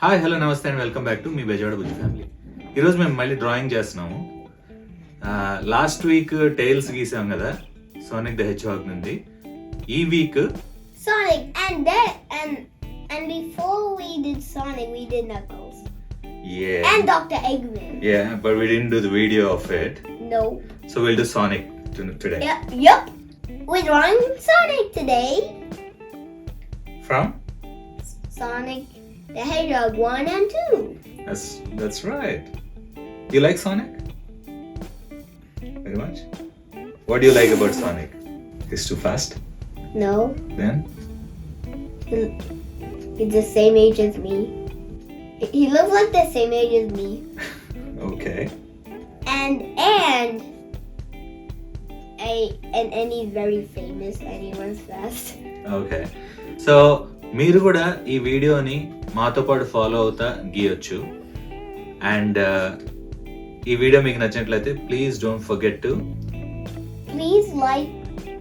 Hi hello నమస్తే and welcome back to me Bezawada Bujji family. ఈరోజు మేము మళ్ళీ డ్రాయింగ్ చేస్తున్నాము. లాస్ట్ వీక్ టైల్స్ గీసాం కదా, సోనిక్ ద హెడ్జ్హాగ్ నుండి. ఈ week Sonic and before we did Sonic we did Knuckles and Dr. Eggman. but we didn't do the video of it. No. So we'll do Sonic today. Yep. We're drawing Sonic today. From? Sonic the Hedgehog 1 and 2. That's right. You like Sonic? Very much? What do you like about Sonic? He's too fast? No. Then? He's the same age as me. He looks like the same age as me. Okay. And he's very famous and he runs fast. Okay. So మీరు కూడా ఈ వీడియోని మాతో పాటు follow అవుతా గీయొచ్చు. And ఈ video మీకు నచ్చినట్లయితే please don't forget to Please like,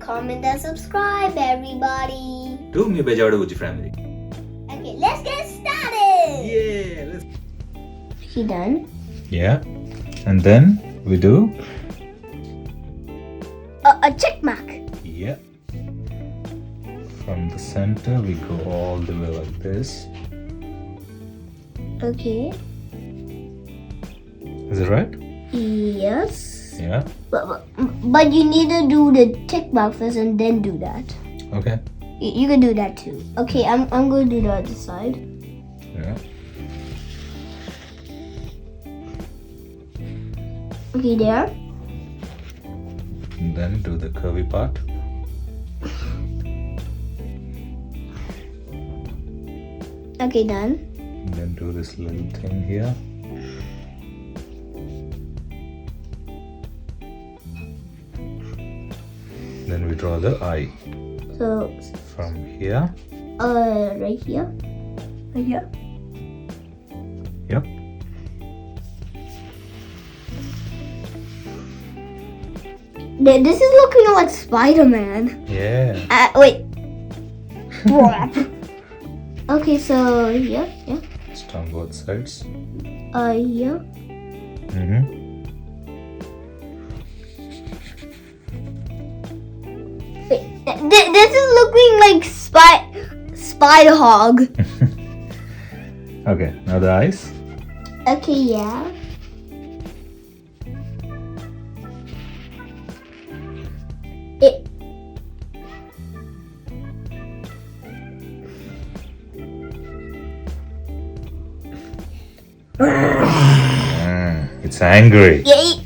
comment and subscribe everybody. To me Bezawada Bujji family. Okay, let's get started. Yeah. You done? Yeah. And then we do A check mark. yeah. From the center we go all the way like this. Okay. Is it right? Yes. Yeah. But you need to do the tick mark first and then do that. Okay. You can do that too. Okay, I'm going to do the other side. Yeah. Okay, there. And then do the curvy part. Okay, done. And then do this little thing here. Then we draw the eye So, from here. right here. Right here. Yep. This is looking like Spider-Man. Yeah. Wait. Okay, so here, yeah. Just on both sides. Here. Mm-hmm. Wait, this is looking like Spider Hog. Okay, now the eyes. Okay, yeah. It's angry. Yeah.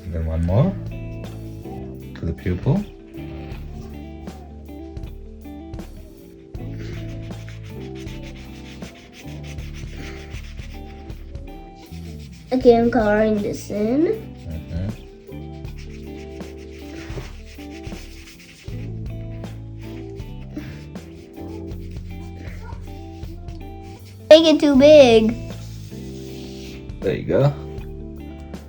And then one more to the pupil. Okay, I'm coloring this in. Mm-hmm. Make it too big. There you go.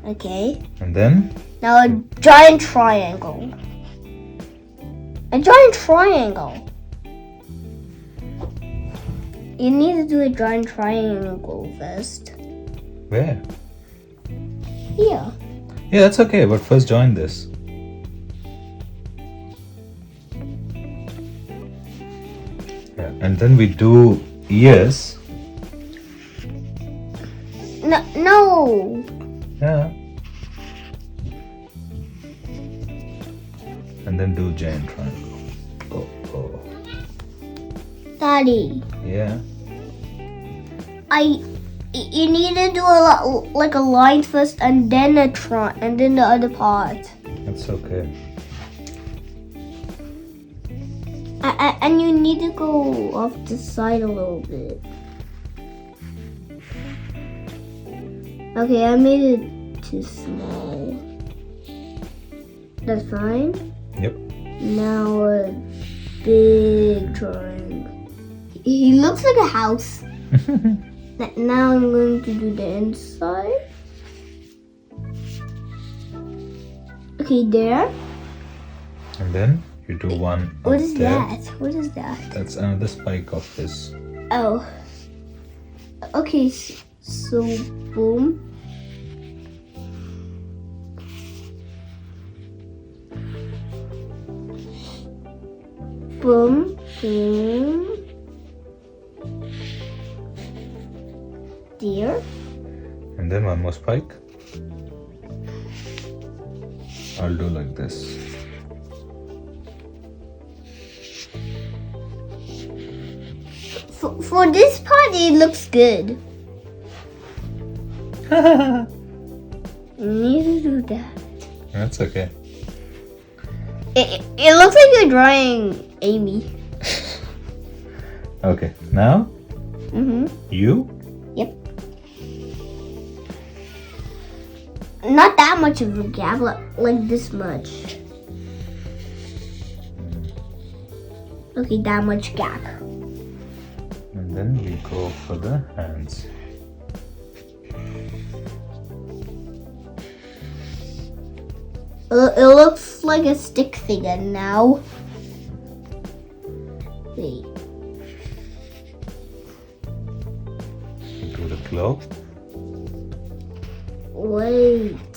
Okay. And then Now a giant triangle. A giant triangle. You need to do a giant triangle first. where? Here. Yeah, that's okay. But first join this. Yeah, and then we do ears. No. Yeah. And then do giant triangle. Oh. Daddy, Yeah. you need to do like a line first and then and then the other part. That's okay. And you need to go off the side a little bit. Okay, I made it too small. That's fine. Yep. Now a big triangle. He looks like a house. Now I'm going to do the inside. Okay, there. And then you do one. What up is there. that? What is that? That's another spike of his Oh. Okay, so boom. Boom, boom. Deer. And then one more spike. I'll do like this. For this part, it looks good. Need to do that. That's okay. It looks like you're drawing Amy. Okay, now you. Yep. Not that much of a gap, like this much. Okay, that much gap. And then we go for the hands. It looks like a stick figure now. Wait. Do the glove. Wait.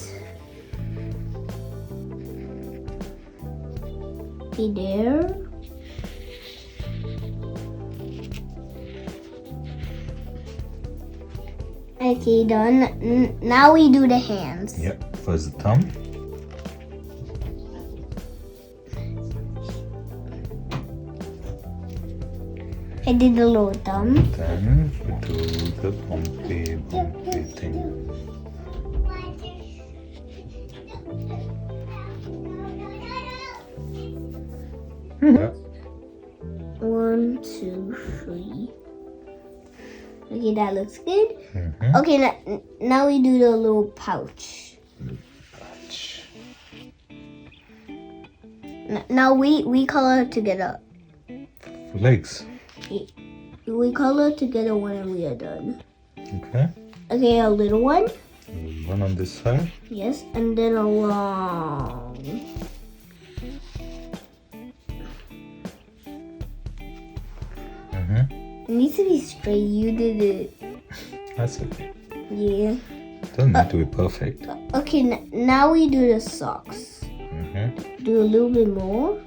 Okay, there. Okay, done. Now we do the hands. Yep. First the thumb. I did the little thumb. Then we do the bumpy thing. Yep. 1, 2, 3. Okay, that looks good. Okay, now we do the little pouch. Now we color together. Legs. We color together when we are done. Okay. Okay, a little one. One on this side. Yes, and then a long. It needs to be straight. You did it. That's okay. Yeah. Doesn't need to be perfect. Okay, now we do the socks. Do a little bit more.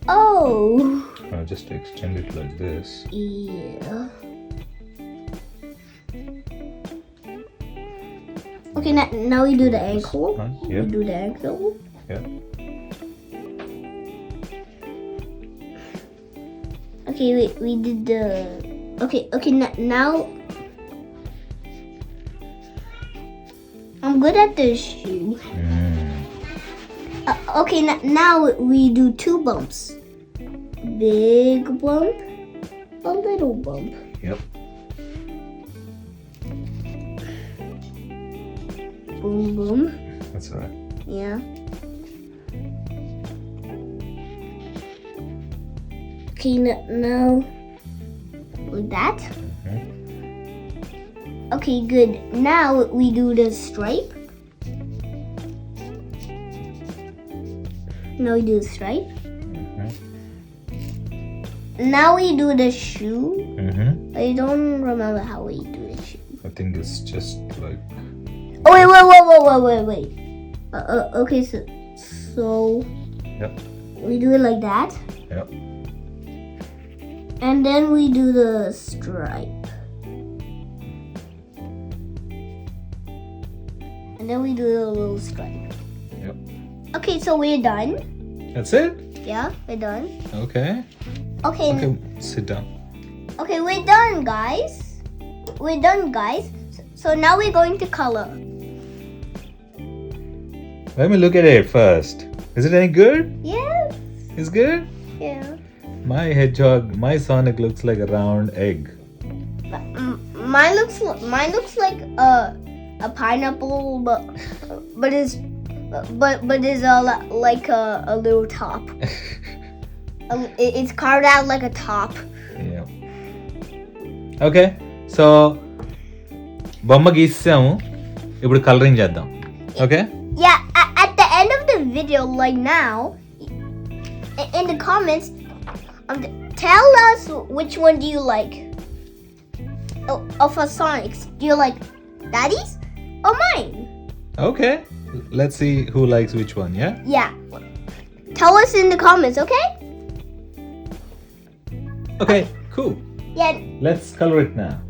Oh. I'll just extend it like this. Yeah. Okay, now we do the ankle. Yep. We do the ankle. Yeah. Okay, we did the. Okay, now. I'm good at this shoe. Okay, now we do 2 bumps. Big bump, a little bump. Yep. Boom, boom. That's all right. Yeah. Okay, now like that. Okay, good. Now we do the stripe. Now we do the stripe. Now we do the shoe. I don't remember how we do the shoe. I think it's just like. Oh wait. Okay, so. Yep. We do it like that. Yep. And then we do the stripe. And then we do a little stripe. Yep. Okay, so we're done. That's it? Yeah, we're done. Okay. Okay, Sit down. okay, we're done, guys. We're done, guys. So now we're going to color. Let me look at it first. Is it any good? Yes. It's good? Yeah. My hedgehog, my Sonic looks like a round egg. Mine looks like a pineapple, but it's like a little top. It's carved out like a top. Yeah. Okay. So బొమ్మ గీసాము ఇప్పుడు colouring చేద్దాం. Okay? Yeah, at the end of the video, like now, in the comments, tell us which one do you like of our Sonics. Do you like Daddy's or mine? Okay, let's see who likes which one, yeah? Yeah. Tell us in the comments, okay? Okay, cool. Yeah. Let's color it now.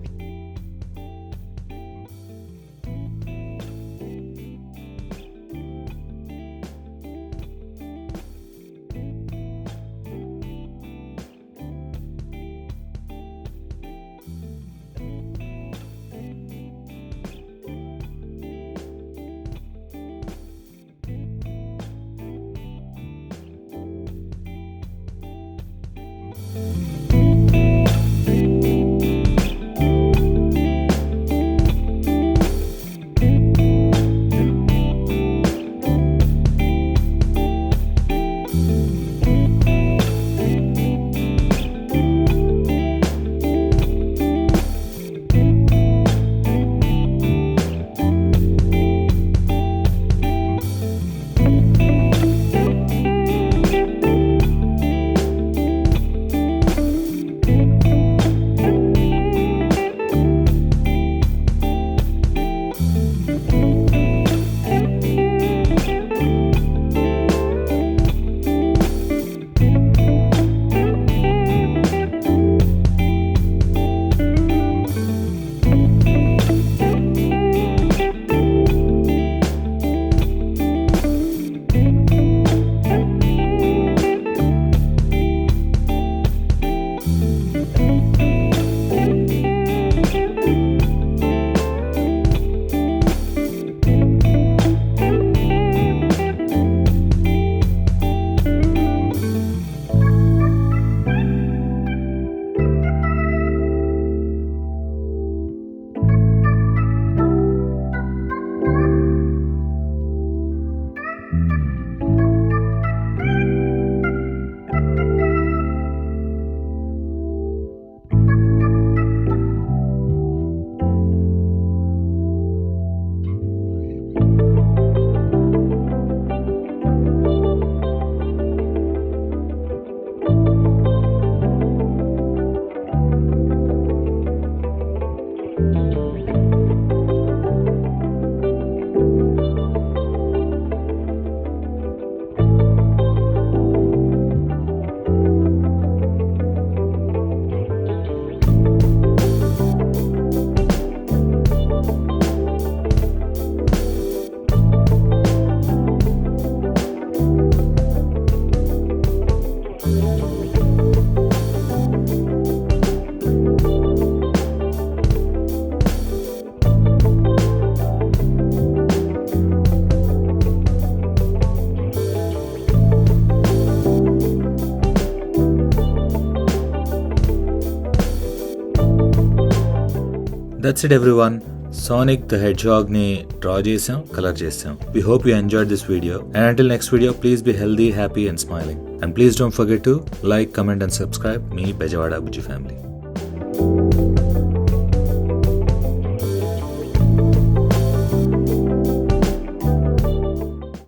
That's it everyone. Sonic the Hedgehog ni draw chesam, color chesam. We hope you enjoyed this video, and until next video, please be healthy, happy and smiling. And please don't forget to like, comment and subscribe me Bejawada Bujji family.